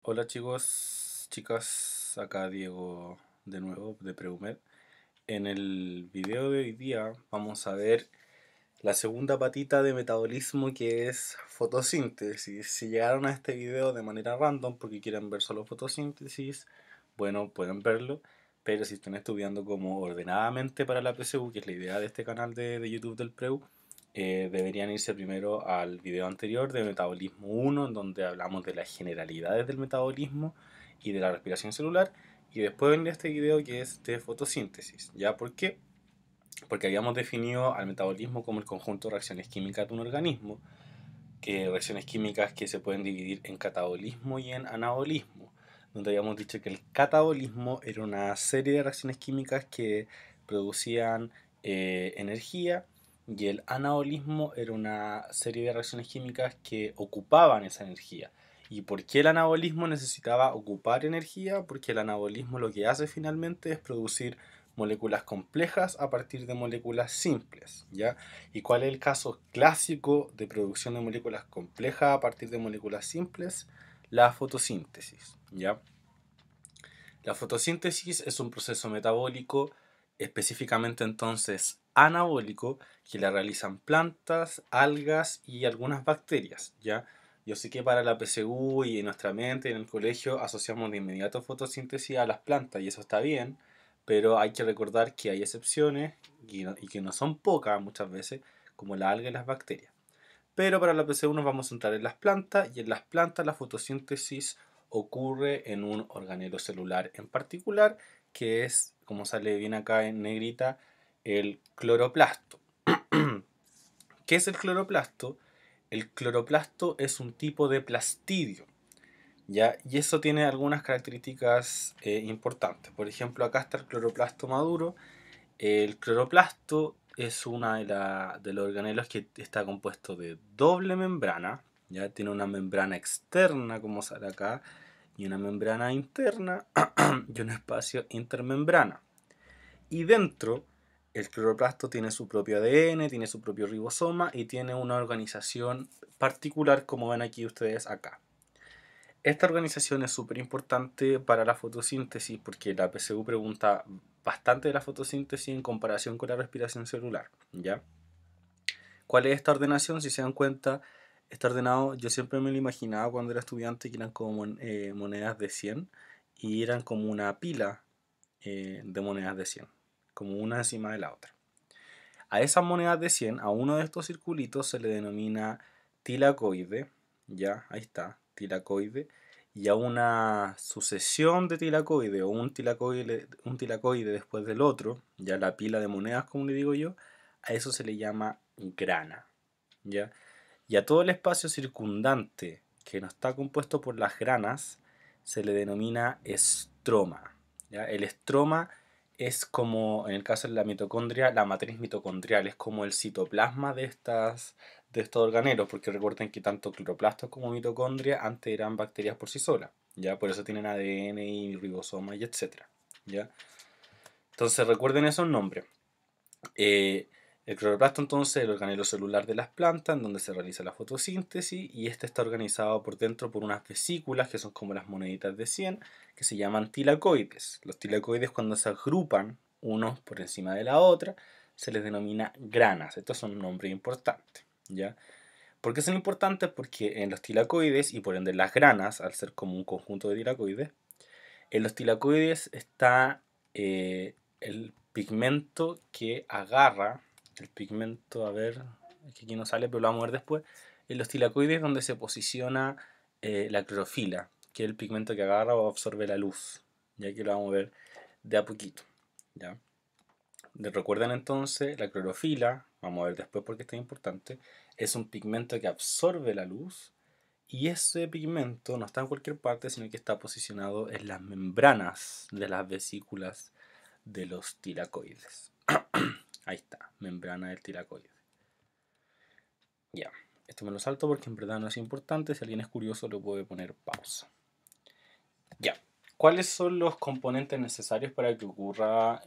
Hola chicos, chicas, acá Diego de nuevo de Preumed. En el video de hoy día vamos a ver la segunda patita de metabolismo que es fotosíntesis. Si llegaron a este video de manera random porque quieren ver solo fotosíntesis, bueno, pueden verlo. Pero si están estudiando como ordenadamente para la PSU, que es la idea de este canal de YouTube del Preu, deberían irse primero al video anterior de Metabolismo 1, en donde hablamos de las generalidades del metabolismo y de la respiración celular, y después venir a este video que es de fotosíntesis. ¿Ya? ¿Por qué? Porque habíamos definido al metabolismo como el conjunto de reacciones químicas de un organismo, que reacciones químicas que se pueden dividir en catabolismo y en anabolismo, donde habíamos dicho que el catabolismo era una serie de reacciones químicas que producían energía, y el anabolismo era una serie de reacciones químicas que ocupaban esa energía. ¿Y por qué el anabolismo necesitaba ocupar energía? Porque el anabolismo lo que hace finalmente es producir moléculas complejas a partir de moléculas simples, ¿ya? ¿Y cuál es el caso clásico de producción de moléculas complejas a partir de moléculas simples? La fotosíntesis, ¿ya? La fotosíntesis es un proceso metabólico, específicamente entonces anabólico, que la realizan plantas, algas y algunas bacterias, ¿ya? Yo sé que para la PSU y en nuestra mente, en el colegio, asociamos de inmediato fotosíntesis a las plantas y eso está bien, pero hay que recordar que hay excepciones y que no son pocas muchas veces, como la alga y las bacterias. Pero para la PSU nos vamos a centrar en las plantas, y en las plantas la fotosíntesis ocurre en un organelo celular en particular, que es, como sale bien acá en negrita, el cloroplasto. ¿Qué es el cloroplasto? El cloroplasto es un tipo de plastidio, ¿ya? Y eso tiene algunas características importantes. Por ejemplo, acá está el cloroplasto maduro. El cloroplasto es una de los organelos que está compuesto de doble membrana, ya tiene una membrana externa como sale acá y una membrana interna y un espacio intermembrana. Y dentro el cloroplasto tiene su propio ADN, tiene su propio ribosoma y tiene una organización particular como ven aquí ustedes acá. Esta organización es súper importante para la fotosíntesis porque la PSU pregunta bastante de la fotosíntesis en comparación con la respiración celular, ¿ya? ¿Cuál es esta ordenación? Si se dan cuenta, está ordenado, yo siempre me lo imaginaba cuando era estudiante que eran como monedas de 100 y eran como una pila de monedas de 100, como una encima de la otra. A esas monedas de 100, a uno de estos circulitos se le denomina tilacoide, ya, ahí está, tilacoide, y a una sucesión de tilacoide o un tilacoide después del otro, ya la pila de monedas como le digo yo, a eso se le llama grana, ya. Y a todo el espacio circundante que no está compuesto por las granas se le denomina estroma, ¿ya? El estroma es como, en el caso de la mitocondria, la matriz mitocondrial, es como el citoplasma de estos organelos, porque recuerden que tanto cloroplastos como mitocondria antes eran bacterias por sí solas, ¿ya? Por eso tienen ADN y ribosomas y etcétera, ¿ya? Entonces recuerden esos nombres. El cloroplasto entonces es el organelo celular de las plantas en donde se realiza la fotosíntesis, y este está organizado por dentro por unas vesículas que son como las moneditas de 100 que se llaman tilacoides. Los tilacoides, cuando se agrupan unos por encima de la otra, se les denomina granas. Estos son un nombre importante, ¿ya? ¿Por qué son importantes? Porque en los tilacoides y por ende en las granas, al ser como un conjunto de tilacoides, en los tilacoides está el pigmento que agarra, el pigmento, a ver, que aquí no sale, pero lo vamos a ver después. En los tilacoides donde se posiciona la clorofila, que es el pigmento que agarra o absorbe la luz, ya que lo vamos a ver de a poquito, ¿ya? Recuerden entonces, la clorofila, vamos a ver después por qué es tan importante, es un pigmento que absorbe la luz, y ese pigmento no está en cualquier parte, sino que está posicionado en las membranas de las vesículas de los tilacoides. Ahí está, membrana del tilacoide. Ya, esto me lo salto porque en verdad no es importante. Si alguien es curioso, lo puede poner pausa. Ya, ¿cuáles son los componentes necesarios para que ocurra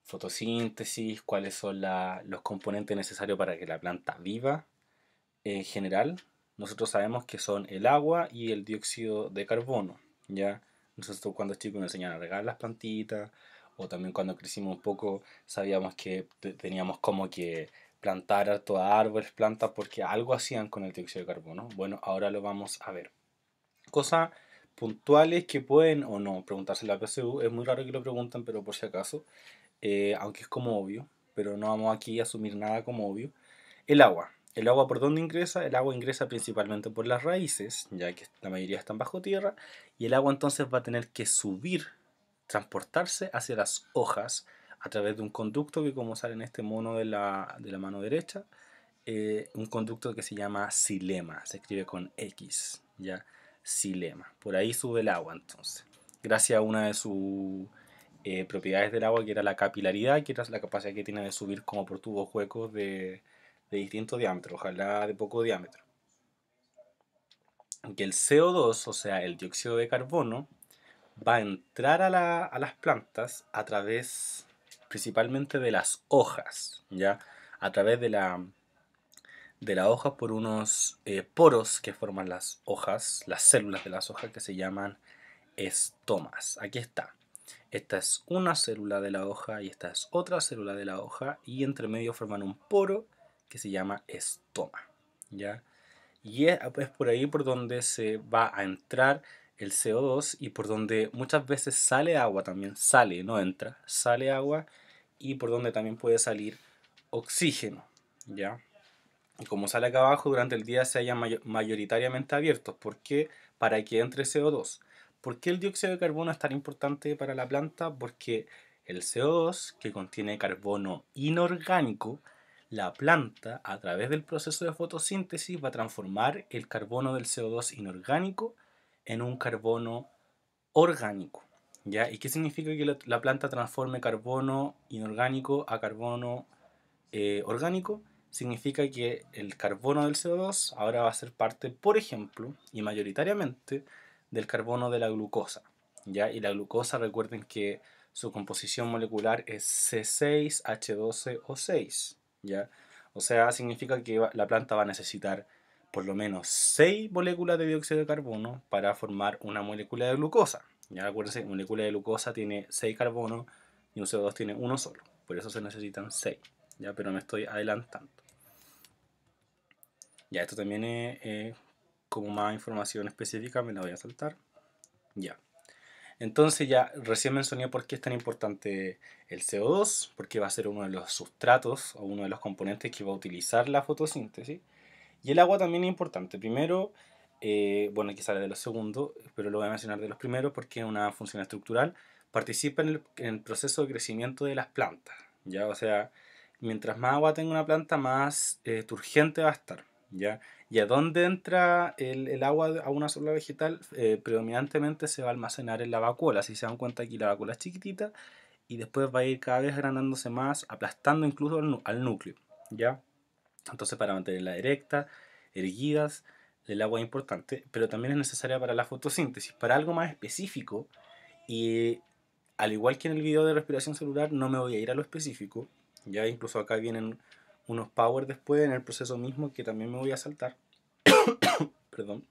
fotosíntesis? ¿Cuáles son los componentes necesarios para que la planta viva en general? nosotros sabemos que son el agua y el dióxido de carbono, ¿ya? Nosotros cuando chicos nos enseñaban a regar las plantitas, o también cuando crecimos un poco sabíamos que teníamos como que plantar harto árboles, plantas, porque algo hacían con el dióxido de carbono. Bueno, ahora lo vamos a ver. Cosas puntuales que pueden o no preguntarse en la PSU. Es muy raro que lo pregunten, pero por si acaso, aunque es como obvio, pero no vamos aquí a asumir nada como obvio. El agua. ¿El agua por dónde ingresa? El agua ingresa principalmente por las raíces, ya que la mayoría están bajo tierra, y el agua entonces va a tener que subir, transportarse hacia las hojas a través de un conducto que, como sale en este mono de la mano derecha, un conducto que se llama xilema, se escribe con X, ya, xilema. Por ahí sube el agua entonces, gracias a una de sus propiedades del agua, que era la capilaridad, que era la capacidad que tiene de subir como por tubos huecos de distinto diámetro, ojalá de poco diámetro. Que el CO2, o sea, el dióxido de carbono, va a entrar a las plantas a través principalmente de las hojas, ¿ya? A través de la hoja por unos poros que forman las hojas, las células de las hojas que se llaman estomas. Aquí está. Esta es una célula de la hoja y esta es otra célula de la hoja y entre medio forman un poro que se llama estoma, ¿ya? Y es por ahí por donde se va a entrar el CO2 y por donde muchas veces sale agua también, sale, no entra, sale agua y por donde también puede salir oxígeno, ¿ya? Y como sale acá abajo, durante el día se hallan mayoritariamente abiertos. ¿Por qué? Para que entre CO2. ¿Por qué el dióxido de carbono es tan importante para la planta? Porque el CO2, que contiene carbono inorgánico, la planta, a través del proceso de fotosíntesis, va a transformar el carbono del CO2 inorgánico en un carbono orgánico. ¿Ya? ¿Y qué significa que la planta transforme carbono inorgánico a carbono orgánico? Significa que el carbono del CO2 ahora va a ser parte, por ejemplo, y mayoritariamente, del carbono de la glucosa, ¿ya? Y la glucosa, recuerden que su composición molecular es C6H12O6, ¿ya? O sea, significa que la planta va a necesitar por lo menos 6 moléculas de dióxido de carbono para formar una molécula de glucosa. Ya acuérdense, una molécula de glucosa tiene 6 carbonos y un CO2 tiene uno solo. Por eso se necesitan 6. Ya, pero me estoy adelantando. Ya, esto también es como más información específica, me la voy a saltar. Ya. Entonces ya recién mencioné por qué es tan importante el CO2, porque va a ser uno de los sustratos o uno de los componentes que va a utilizar la fotosíntesis. Y el agua también es importante. Primero, bueno, aquí sale de los segundos, pero lo voy a mencionar de los primeros porque es una función estructural. Participa en el proceso de crecimiento de las plantas, ¿ya? O sea, mientras más agua tenga una planta, más turgente va a estar, ¿ya? ¿Y a dónde entra el agua a una célula vegetal? Predominantemente se va a almacenar en la vacuola. Si se dan cuenta, aquí la vacuola es chiquitita y después va a ir cada vez agrandándose más, aplastando incluso al núcleo, ¿ya? Entonces, para mantenerla erecta, erguidas, el agua es importante, pero también es necesaria para la fotosíntesis. Para algo más específico, y al igual que en el video de respiración celular, no me voy a ir a lo específico. Ya incluso acá vienen unos power después en el proceso mismo que también me voy a saltar. Perdón.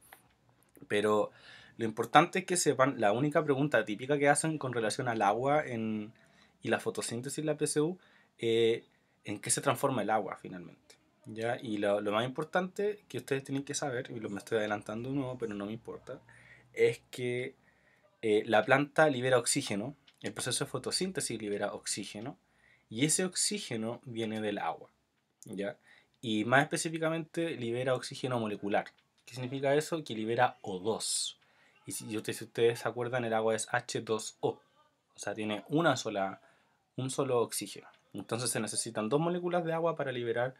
Pero lo importante es que sepan, la única pregunta típica que hacen con relación al agua y la fotosíntesis en la PSU, en qué se transforma el agua finalmente. ¿Ya? Y lo más importante que ustedes tienen que saber, y lo me estoy adelantando de nuevo, pero no me importa, es que la planta libera oxígeno, el proceso de fotosíntesis libera oxígeno, y ese oxígeno viene del agua, ¿ya? Y más específicamente libera oxígeno molecular. ¿Qué significa eso? Que libera O2. Y si ustedes se acuerdan, el agua es H2O, o sea, tiene un solo oxígeno. Entonces se necesitan dos moléculas de agua para liberar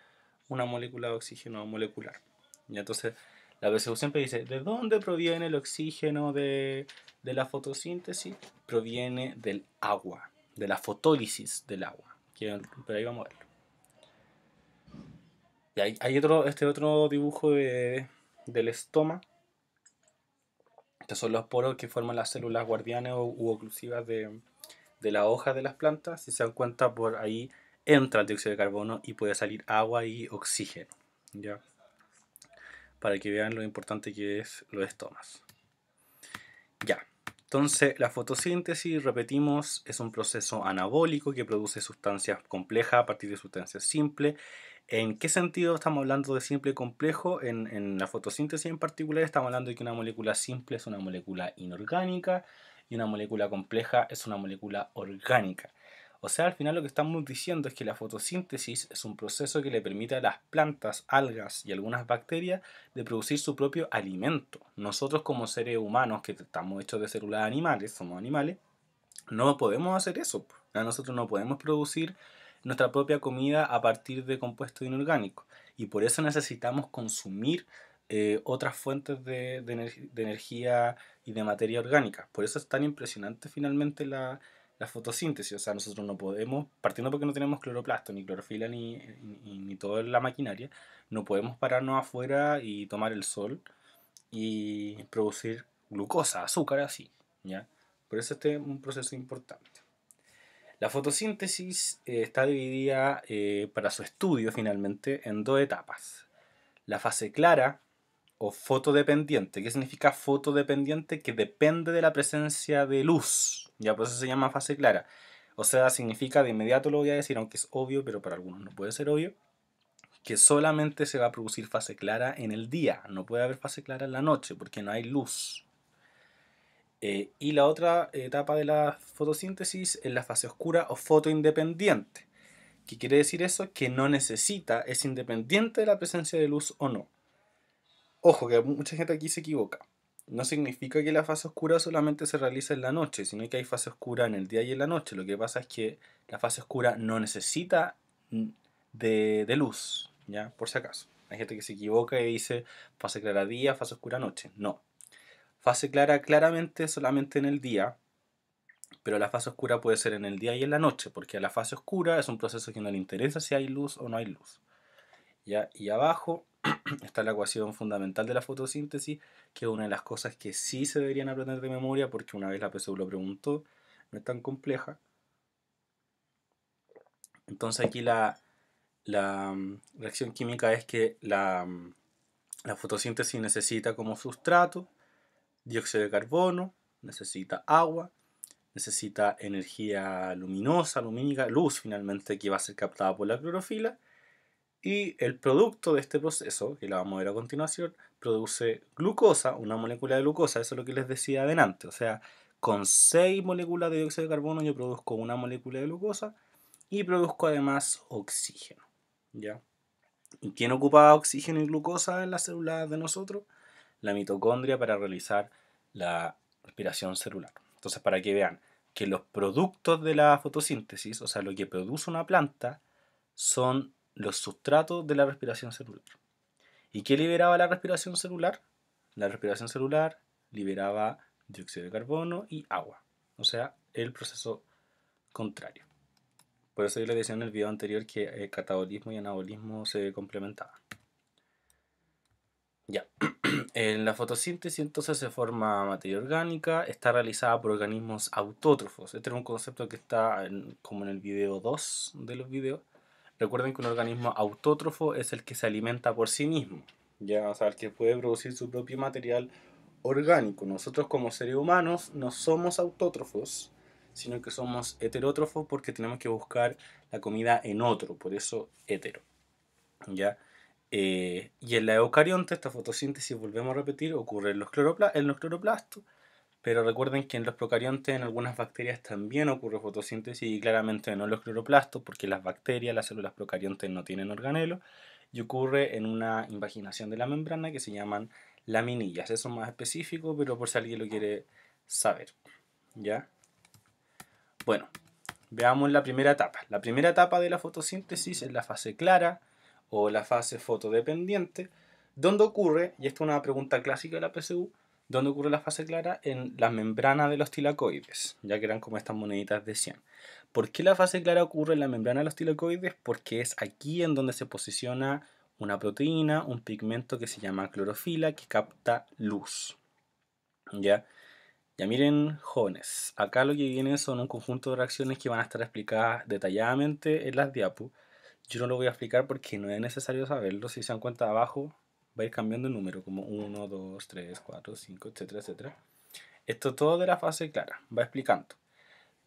una molécula de oxígeno molecular. Y entonces la PSU siempre dice, ¿de dónde proviene el oxígeno de la fotosíntesis? Proviene del agua, de la fotólisis del agua. Pero ahí vamos a verlo. Y hay este otro dibujo del estoma. Estos son los poros que forman las células guardianes u oclusivas de la hoja de las plantas. Si se dan cuenta, por ahí entra el dióxido de carbono y puede salir agua y oxígeno, ¿ya? para que vean lo importante que es los estomas. Ya, entonces la fotosíntesis, repetimos, es un proceso anabólico que produce sustancias complejas a partir de sustancias simples. ¿En qué sentido estamos hablando de simple y complejo? En la fotosíntesis en particular estamos hablando de que una molécula simple es una molécula inorgánica y una molécula compleja es una molécula orgánica. O sea, al final lo que estamos diciendo es que la fotosíntesis es un proceso que le permite a las plantas, algas y algunas bacterias de producir su propio alimento. Nosotros como seres humanos que estamos hechos de células animales, somos animales, no podemos hacer eso. Nosotros no podemos producir nuestra propia comida a partir de compuestos inorgánicos. Y por eso necesitamos consumir otras fuentes de energía y de materia orgánica. Por eso es tan impresionante finalmente la fotosíntesis. O sea, nosotros no podemos, partiendo porque no tenemos cloroplasto, ni clorofila, ni toda la maquinaria, no podemos pararnos afuera y tomar el sol y producir glucosa, azúcar así, ¿ya? Por eso este es un proceso importante. La fotosíntesis está dividida para su estudio finalmente en dos etapas. La fase clara o fotodependiente. ¿Qué significa fotodependiente? Que depende de la presencia de luz. Ya por eso se llama fase clara. O sea, significa, de inmediato lo voy a decir, aunque es obvio, pero para algunos no puede ser obvio, que solamente se va a producir fase clara en el día. No puede haber fase clara en la noche porque no hay luz. Y la otra etapa de la fotosíntesis es la fase oscura o fotoindependiente. ¿Qué quiere decir eso? Que no necesita, es independiente de la presencia de luz o no. Ojo, que mucha gente aquí se equivoca. No significa que la fase oscura solamente se realiza en la noche, sino que hay fase oscura en el día y en la noche. Lo que pasa es que la fase oscura no necesita de luz, ¿ya? Por si acaso. Hay gente que se equivoca y dice fase clara día, fase oscura noche. No. Fase clara claramente solamente en el día, pero la fase oscura puede ser en el día y en la noche, porque a la fase oscura es un proceso que no le interesa si hay luz o no hay luz. ¿Ya? Y abajo está la ecuación fundamental de la fotosíntesis, que es una de las cosas que sí se deberían aprender de memoria, porque una vez la PSU lo preguntó, no es tan compleja. Entonces aquí la reacción química es que la fotosíntesis necesita como sustrato dióxido de carbono, necesita agua, necesita energía luminosa, lumínica, luz finalmente, que va a ser captada por la clorofila. Y el producto de este proceso, que la vamos a ver a continuación, produce glucosa, una molécula de glucosa, eso es lo que les decía adelante. O sea, con 6 moléculas de dióxido de carbono yo produzco una molécula de glucosa y produzco además oxígeno. ¿Ya? ¿Y quién ocupa oxígeno y glucosa en las células de nosotros? La mitocondria, para realizar la respiración celular. Entonces, para que vean que los productos de la fotosíntesis, o sea, lo que produce una planta, son los sustratos de la respiración celular. ¿Y qué liberaba la respiración celular? La respiración celular liberaba dióxido de carbono y agua. O sea, el proceso contrario. Por eso yo les decía en el video anterior que el catabolismo y anabolismo se complementaban. Ya. En la fotosíntesis entonces se forma materia orgánica, está realizada por organismos autótrofos. Este es un concepto que está como en el video 2 de los videos. Recuerden que un organismo autótrofo es el que se alimenta por sí mismo, ya, o sea, el que puede producir su propio material orgánico. Nosotros como seres humanos no somos autótrofos, sino que somos heterótrofos porque tenemos que buscar la comida en otro, por eso hetero, ¿ya? Y en la eucarionte, esta fotosíntesis, volvemos a repetir, ocurre en los cloroplastos, pero recuerden que en los procariontes, en algunas bacterias también ocurre fotosíntesis y claramente no en los cloroplastos, porque las bacterias, las células procariontes no tienen organelo, y ocurre en una invaginación de la membrana que se llaman laminillas. Eso es más específico, pero por si alguien lo quiere saber. ¿Ya? Bueno, veamos la primera etapa. La primera etapa de la fotosíntesis es la fase clara o la fase fotodependiente, donde ocurre, y esta es una pregunta clásica de la PSU, donde ocurre la fase clara en la membrana de los tilacoides, ya que eran como estas moneditas de 100. ¿Por qué la fase clara ocurre en la membrana de los tilacoides? Porque es aquí en donde se posiciona una proteína, un pigmento que se llama clorofila, que capta luz. ¿Ya? Ya miren, jóvenes, acá lo que viene son un conjunto de reacciones que van a estar explicadas detalladamente en las diapos. Yo no lo voy a explicar porque no es necesario saberlo. Si se dan cuenta abajo, va a ir cambiando el número, como 1, 2, 3, 4, 5, etcétera, etcétera. Esto todo de la fase clara, va explicando.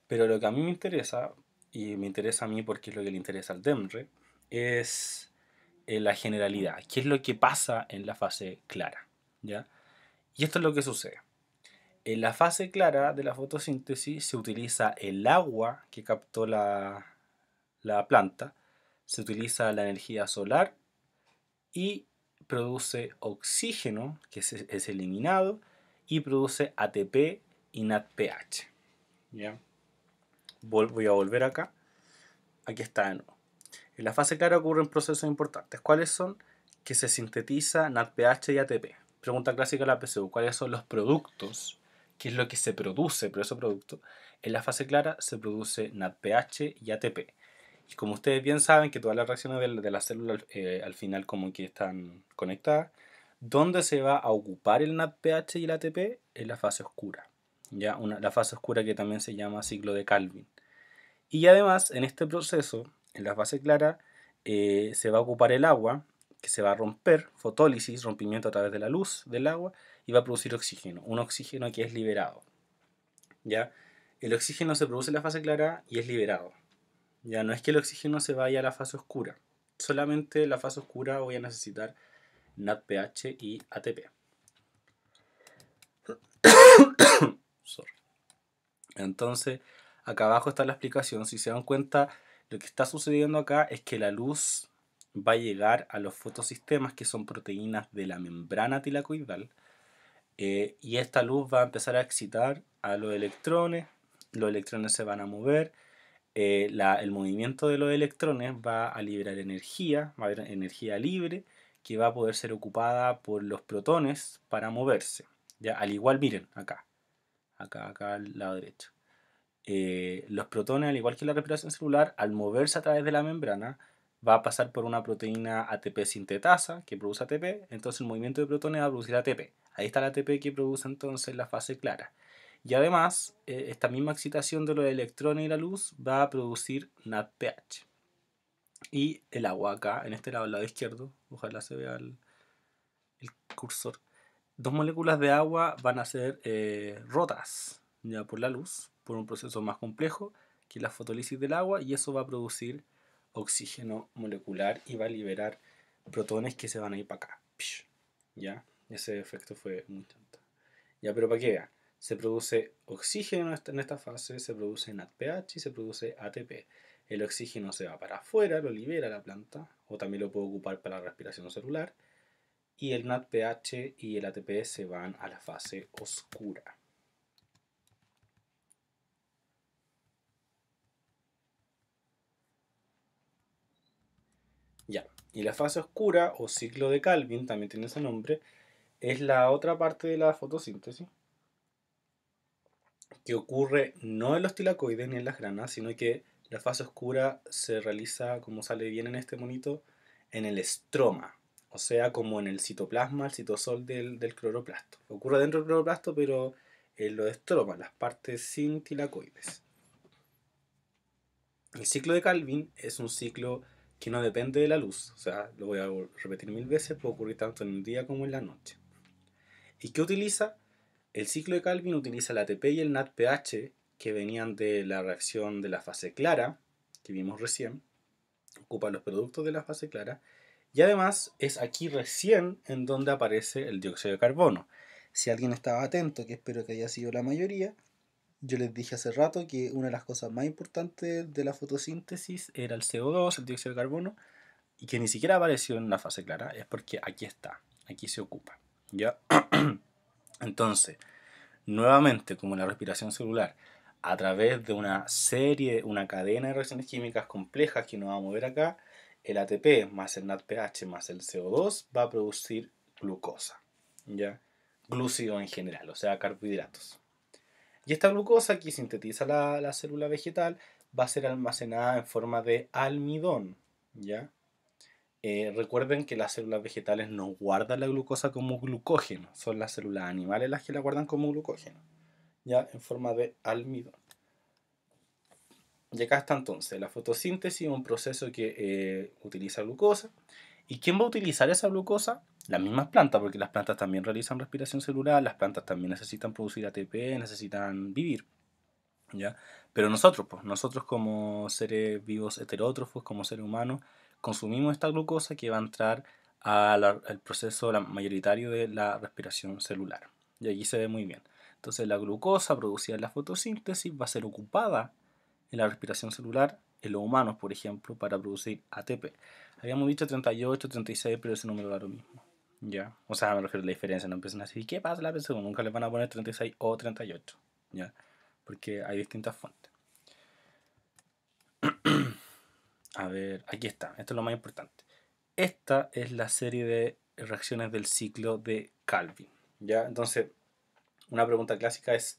Pero lo que a mí me interesa, y me interesa a mí porque es lo que le interesa al DEMRE, es la generalidad. ¿Qué es lo que pasa en la fase clara? ¿Ya? Y esto es lo que sucede. En la fase clara de la fotosíntesis se utiliza el agua que captó la planta, se utiliza la energía solar y produce oxígeno, que es eliminado, y produce ATP y NADPH. ¿Ya? Voy a volver acá. Aquí está de nuevo. En la fase clara ocurren procesos importantes. ¿Cuáles son? Que se sintetiza NADPH y ATP. Pregunta clásica de la PSU. ¿Cuáles son los productos? ¿Qué es lo que se produce? Pero ese producto. En la fase clara se produce NADPH y ATP. Y como ustedes bien saben que todas las reacciones de la célula al final como que están conectadas, ¿dónde se va a ocupar el NADPH y el ATP? En la fase oscura. ¿Ya? La fase oscura que también se llama ciclo de Calvin. Y además, en este proceso, en la fase clara, se va a ocupar el agua, que se va a romper, fotólisis, rompimiento a través de la luz del agua, y va a producir oxígeno, un oxígeno que es liberado. ¿Ya? El oxígeno se produce en la fase clara y es liberado. Ya no es que el oxígeno se vaya a la fase oscura, solamente en la fase oscura voy a necesitar NADPH y ATP. Sorry. Entonces, acá abajo está la explicación. Si se dan cuenta, lo que está sucediendo acá es que la luz va a llegar a los fotosistemas, que son proteínas de la membrana tilacoidal, y esta luz va a empezar a excitar a los electrones se van a mover, el movimiento de los electrones va a liberar energía, va a haber energía libre que va a poder ser ocupada por los protones para moverse. ¿Ya? Al igual, miren, acá al lado derecho. Los protones, al igual que la respiración celular, al moverse a través de la membrana, va a pasar por una proteína ATP sintetasa que produce ATP, entonces el movimiento de protones va a producir ATP. Ahí está el ATP que produce entonces la fase clara. Y además, esta misma excitación de los electrones y la luz va a producir NADPH. Y el agua acá, en este lado, al lado izquierdo, ojalá se vea el cursor, dos moléculas de agua van a ser rotas ya por la luz, por un proceso más complejo que la fotolisis del agua, y eso va a producir oxígeno molecular y va a liberar protones que se van a ir para acá. ¿Ya? Ese efecto fue muy tonto. Ya, pero para que vean, se produce oxígeno en esta fase, se produce NADPH y se produce ATP. El oxígeno se va para afuera, lo libera la planta, o también lo puede ocupar para la respiración celular, y el NADPH y el ATP se van a la fase oscura. Ya, y la fase oscura o ciclo de Calvin, también tiene ese nombre, es la otra parte de la fotosíntesis que ocurre no en los tilacoides ni en las granas, sino que la fase oscura se realiza, como sale bien en este monito, en el estroma, o sea, como en el citoplasma, el citosol del cloroplasto. Ocurre dentro del cloroplasto, pero en los estromas, las partes sin tilacoides. El ciclo de Calvin es un ciclo que no depende de la luz, o sea, lo voy a repetir 1000 veces, puede ocurrir tanto en el día como en la noche. ¿Y qué utiliza? El ciclo de Calvin utiliza el ATP y el NADPH que venían de la reacción de la fase clara, que vimos recién, ocupa los productos de la fase clara, y además es aquí recién en donde aparece el dióxido de carbono. Si alguien estaba atento, que espero que haya sido la mayoría, yo les dije hace rato que una de las cosas más importantes de la fotosíntesis era el CO2, el dióxido de carbono, y que ni siquiera apareció en la fase clara, es porque aquí está, aquí se ocupa. ¿Ya? Entonces, nuevamente, como en la respiración celular, a través de una serie, una cadena de reacciones químicas complejas que nos vamos a ver acá, el ATP más el NADPH más el CO2 va a producir glucosa, ¿ya? Glúcido en general, o sea, carbohidratos. Y esta glucosa que sintetiza la célula vegetal va a ser almacenada en forma de almidón, ¿ya? Recuerden que las células vegetales no guardan la glucosa como glucógeno, son las células animales las que la guardan como glucógeno, ya en forma de almidón. Y acá está entonces la fotosíntesis, un proceso que utiliza glucosa, ¿Y quién va a utilizar esa glucosa? Las mismas plantas, porque las plantas también realizan respiración celular, las plantas también necesitan producir ATP, necesitan vivir, ¿ya? Pero nosotros, pues, nosotros como seres vivos heterótrofos, como seres humanos, consumimos esta glucosa que va a entrar al proceso mayoritario de la respiración celular. Y aquí se ve muy bien. Entonces la glucosa producida en la fotosíntesis va a ser ocupada en la respiración celular en los humanos, por ejemplo, para producir ATP. Habíamos dicho 38, 36, pero ese número da lo mismo. ¿Ya? O sea, me refiero a la diferencia, no empiezan a decir, ¿qué pasa la persona? Nunca les van a poner 36 o 38, ¿ya? Porque hay distintas fuentes. A ver, aquí está, esto es lo más importante. Esta es la serie de reacciones del ciclo de Calvin, ¿ya? Entonces, una pregunta clásica es,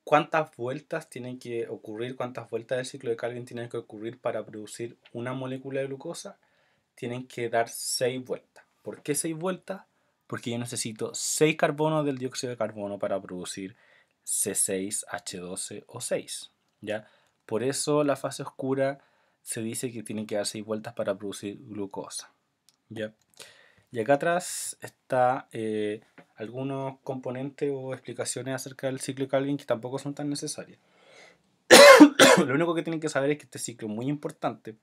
¿cuántas vueltas tienen que ocurrir, cuántas vueltas del ciclo de Calvin tienen que ocurrir para producir una molécula de glucosa? Tienen que dar 6 vueltas. ¿Por qué 6 vueltas? Porque yo necesito 6 carbonos del dióxido de carbono para producir C6H12O6, ¿ya? Por eso la fase oscura se dice que tiene que dar 6 vueltas para producir glucosa, ¿ya? Y acá atrás está algunos componentes o explicaciones acerca del ciclo de Calvin que tampoco son tan necesarias. Lo único que tienen que saber es que este ciclo es muy importante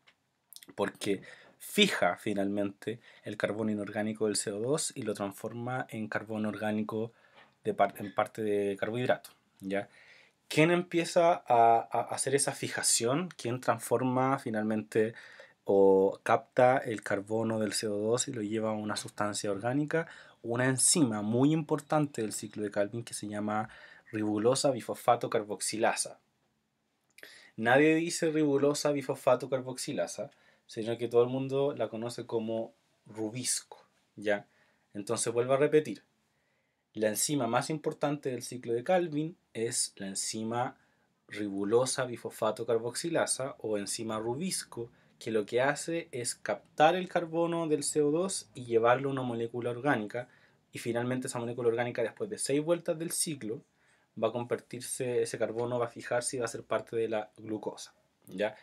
porque fija finalmente el carbono inorgánico del CO2 y lo transforma en carbono orgánico en parte de carbohidrato, ¿ya? ¿Quién empieza a hacer esa fijación? ¿Quién transforma finalmente o capta el carbono del CO2 y lo lleva a una sustancia orgánica? Una enzima muy importante del ciclo de Calvin que se llama ribulosa bifosfato carboxilasa. Nadie dice ribulosa bifosfato carboxilasa, sino que todo el mundo la conoce como rubisco, ¿ya? Entonces vuelvo a repetir. La enzima más importante del ciclo de Calvin es la enzima ribulosa bifosfato carboxilasa o enzima rubisco, que lo que hace es captar el carbono del CO2 y llevarlo a una molécula orgánica, y finalmente esa molécula orgánica, después de 6 vueltas del ciclo, va a convertirse, ese carbono va a fijarse y va a ser parte de la glucosa, ¿ya?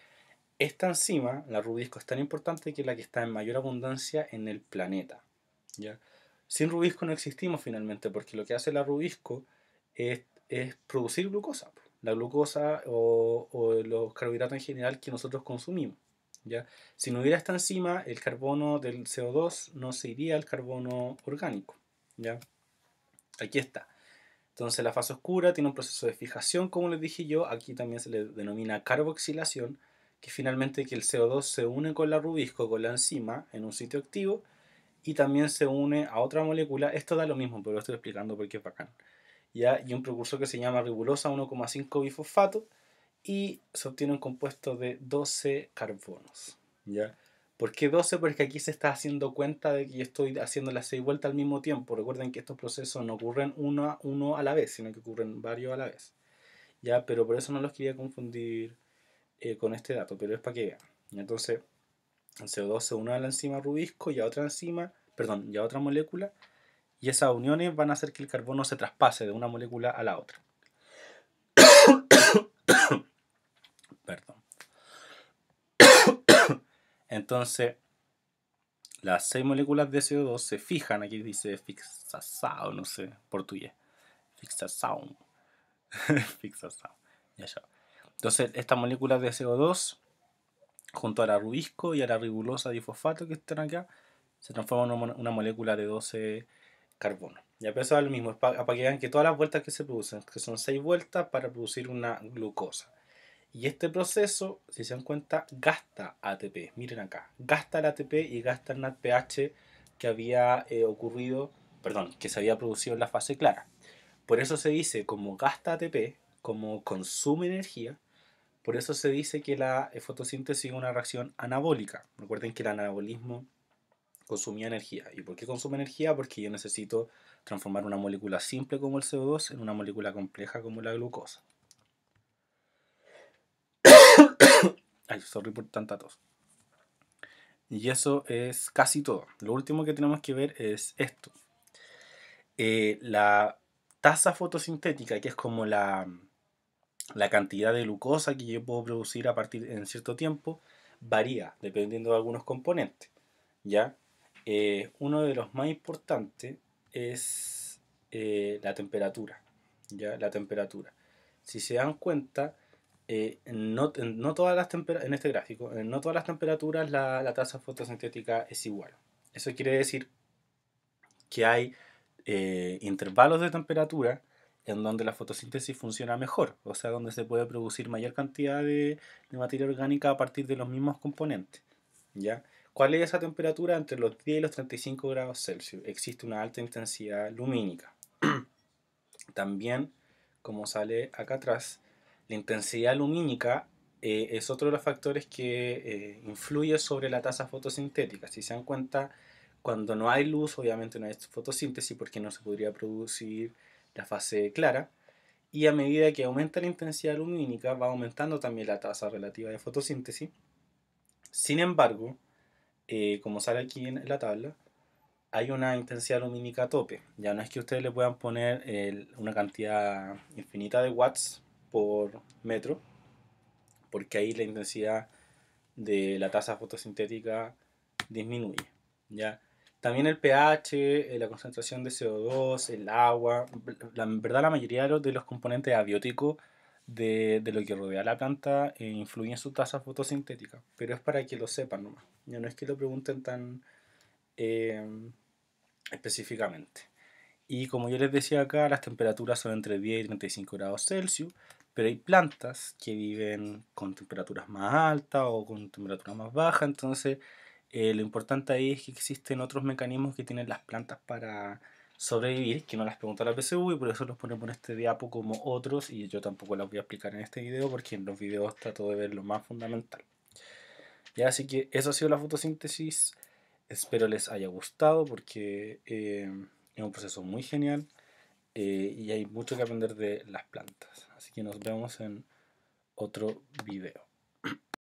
Esta enzima, la rubisco, es tan importante que es la que está en mayor abundancia en el planeta, ¿ya? Sin rubisco no existimos finalmente, porque lo que hace la rubisco es producir glucosa. La glucosa o los carbohidratos en general que nosotros consumimos, ¿ya? Si no hubiera esta enzima, el carbono del CO2 no se iría al carbono orgánico, ¿ya? Aquí está. Entonces la fase oscura tiene un proceso de fijación, como les dije yo. Aquí también se le denomina carboxilación, que finalmente que el CO2 se une con la rubisco, con la enzima, en un sitio activo, y también se une a otra molécula. Esto da lo mismo, pero lo estoy explicando porque es bacán, ¿ya? Y un precursor que se llama ribulosa 1,5 bifosfato, y se obtiene un compuesto de 12 carbonos, ¿ya? ¿Por qué 12? Porque aquí se está haciendo cuenta de que yo estoy haciendo las 6 vueltas al mismo tiempo. Recuerden que estos procesos no ocurren uno a la vez, sino que ocurren varios a la vez, ¿ya? Pero por eso no los quería confundir con este dato, pero es para que vean. Entonces, el CO2 se une a la enzima rubisco y a otra enzima, perdón, y a otra molécula, y esas uniones van a hacer que el carbono se traspase de una molécula a la otra. Perdón. Entonces, las 6 moléculas de CO2 se fijan, aquí dice fixação, no sé, portugués. Fixação. Fixação. Ya, ya. Entonces, estas moléculas de CO2, junto a la rubisco y a la ribulosa difosfato que están acá, se transforman en una molécula de 12 carbono. Ya, pero eso es lo mismo, es para que vean que todas las vueltas que se producen, que son 6 vueltas para producir una glucosa. Y este proceso, si se dan cuenta, gasta ATP. Miren acá, gasta el ATP y gasta el NADPH que había ocurrido, perdón, que se había producido en la fase clara. Por eso se dice, como gasta ATP, como consume energía, por eso se dice que la fotosíntesis es una reacción anabólica. Recuerden que el anabolismo consumía energía. ¿Y por qué consume energía? Porque yo necesito transformar una molécula simple como el CO2 en una molécula compleja como la glucosa. Ay, sorry por tanta tos. Y eso es casi todo. Lo último que tenemos que ver es esto. La tasa fotosintética, que es como la cantidad de glucosa que yo puedo producir a partir en cierto tiempo, varía dependiendo de algunos componentes, ¿ya? uno de los más importantes es la temperatura. ¿Ya? La temperatura. Si se dan cuenta, no todas las en este gráfico, no todas las temperaturas la tasa fotosintética es igual. Eso quiere decir que hay intervalos de temperatura en donde la fotosíntesis funciona mejor, o sea, donde se puede producir mayor cantidad de materia orgánica a partir de los mismos componentes. ¿Ya? ¿Cuál es esa temperatura? Entre los 10 y los 35 grados Celsius. Existe una alta intensidad lumínica. También, como sale acá atrás, la intensidad lumínica es otro de los factores que influye sobre la tasa fotosintética. Si se dan cuenta, cuando no hay luz, obviamente no hay fotosíntesis porque no se podría producir la fase clara. Y a medida que aumenta la intensidad lumínica, va aumentando también la tasa relativa de fotosíntesis. Sin embargo, como sale aquí en la tabla, hay una intensidad lumínica a tope. Ya no es que ustedes le puedan poner una cantidad infinita de watts por metro, porque ahí la intensidad de la tasa fotosintética disminuye. ¿Ya? También el pH, la concentración de CO2, el agua, en verdad la mayoría de los componentes abióticos de lo que rodea la planta influyen en su tasa fotosintética, pero es para que lo sepan nomás. Ya no es que lo pregunten tan eh, específicamente. Y como yo les decía acá, las temperaturas son entre 10 y 35 grados Celsius, pero hay plantas que viven con temperaturas más altas o con temperaturas más bajas, entonces lo importante ahí es que existen otros mecanismos que tienen las plantas para sobrevivir, que no las pregunta la PSU y por eso los ponemos en este diapo como otros, y yo tampoco las voy a explicar en este video porque en los videos trato de ver lo más fundamental. Ya, así que eso ha sido la fotosíntesis. Espero les haya gustado porque es un proceso muy genial y hay mucho que aprender de las plantas. Así que nos vemos en otro video.